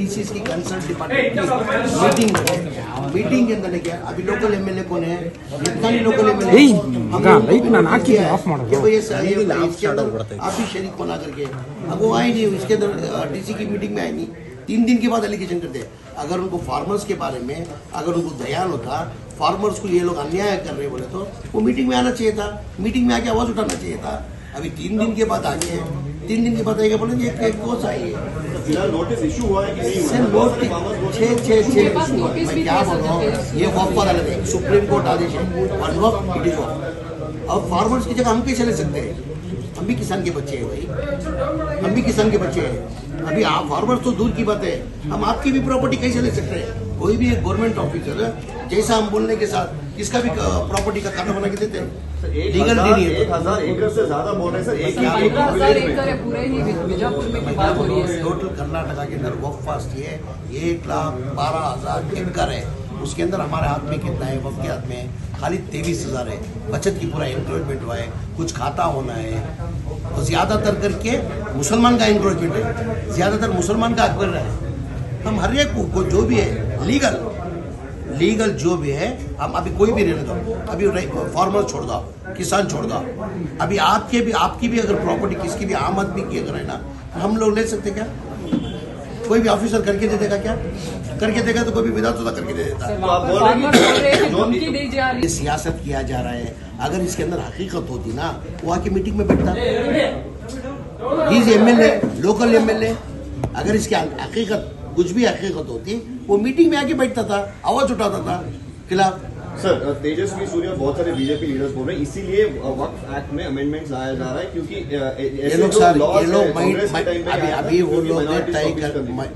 DC की concern department meeting के अंदर क्या अभी लोकल एमएलए कौन है, जितना भी लोकल एमएलए आप भी शरीक बना करके अब वो आए नहीं, इसके अंदर डीसी की मीटिंग में आए नहीं, 3 दिन के बाद एलिगेशन करते। अगर उनको फार्मर्स के बारे में अगर उनको ध्यान होता, फार्मर्स को ये लोग अन्याय कर रहे बोले तो वो मीटिंग में आना चाहिए था, मीटिंग में आके आवाज उठाना चाहिए था। अभी 3 दिन के बाद आगे 3 दिन के बाद आएगा बोले एक कोर्स आई है। फिलहाल नोटिस इशू हुआ है कि नहीं? सर नोटिस 6 मैं क्या बोल रहा हूँ, ये वक्त पर अलग है, सुप्रीम कोर्ट आदेश है, वन वक्त इट इज वक्त। अब फार्मर्स की जगह हम कैसे ले सकते हैं? हम भी किसान के बच्चे हैं भाई, हम भी किसान के बच्चे हैं। अभी आप फार्मर्स तो दूर की बात है, हम आपकी भी प्रॉपर्टी कैसे ले सकते हैं? कोई भी एक गवर्नमेंट ऑफिसर जैसा हम बोलने के साथ किसका भी प्रॉपर्टी का खाता बना के देते हैं, लीगल नहीं है। 1000 एकड़ से ज्यादा बोल रहे हैं सर, 1000 एकड़ है पूरे ही बीजापुर में की बात हो रही है। टोटल कर्नाटका के अंदर वक्फ फास्ट ये 1,12,000 एकड़ है, उसके अंदर हमारे हाथ में कितना है? वक्त के हाथ में खाली 23,000 है। बचत की पूरा इंक्रोचमेंट हुआ है, कुछ खाता होना है, और ज्यादातर करके मुसलमान का इंक्रोचमेंट है, ज्यादातर मुसलमान का अकबर है। हम हर एक को जो भी है लीगल जो भी है, हम अभी कोई भी रहने दो, अभी फार्मर छोड़ दो, किसान छोड़ दो, अभी आपकी भी अगर प्रॉपर्टी किसकी भी आम आदमी की अगर है ना, हम लोग ले सकते क्या? कोई भी ऑफिसर करके दे देगा क्या? करके देगा तो कोई भी विधानसभा करके दे देता। तो आप बोल रहे हैं ये सियासत किया जा रहा है। अगर इसके अंदर हकीकत होती ना, वो आके मीटिंग में बैठता। एमएलए लोकल एमएलए अगर इसकी हकीकत कुछ भी हकीकत होती, वो मीटिंग में आके बैठता था, आवाज उठाता था खिलाफ। सर तेजस्वी सूर्या बहुत सारे बीजेपी लीडर्स बोल रहे हैं इसीलिए वक्फ एक्ट में अमेंडमेंट्स लाया जा रहा है, क्योंकि ये लोग अभी वो लोग तय कर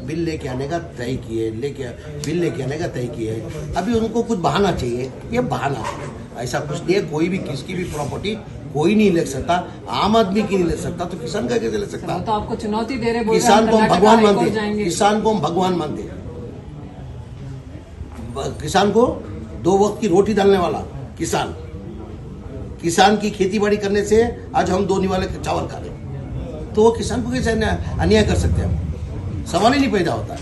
बिल लेके आने का तय किए, बिल लेके आने का तय किए। अभी उनको कुछ बहाना चाहिए, ये बहाना है, ऐसा कुछ नहीं है। कोई भी किसकी भी प्रॉपर्टी कोई नहीं ले सकता, आम आदमी की नहीं ले सकता, तो किसान का कैसे ले सकता? तो आपको चुनौती दे रहे, किसान को हम भगवान मानते, किसान को हम भगवान मानते, किसान को 2 वक्त की रोटी डालने वाला किसान की खेती बाड़ी करने से आज हम 2 निवाले चावल खा रहे, तो वो किसान को कैसे अन्याय कर सकते हैं? हम सवाल ही नहीं पैदा होता है।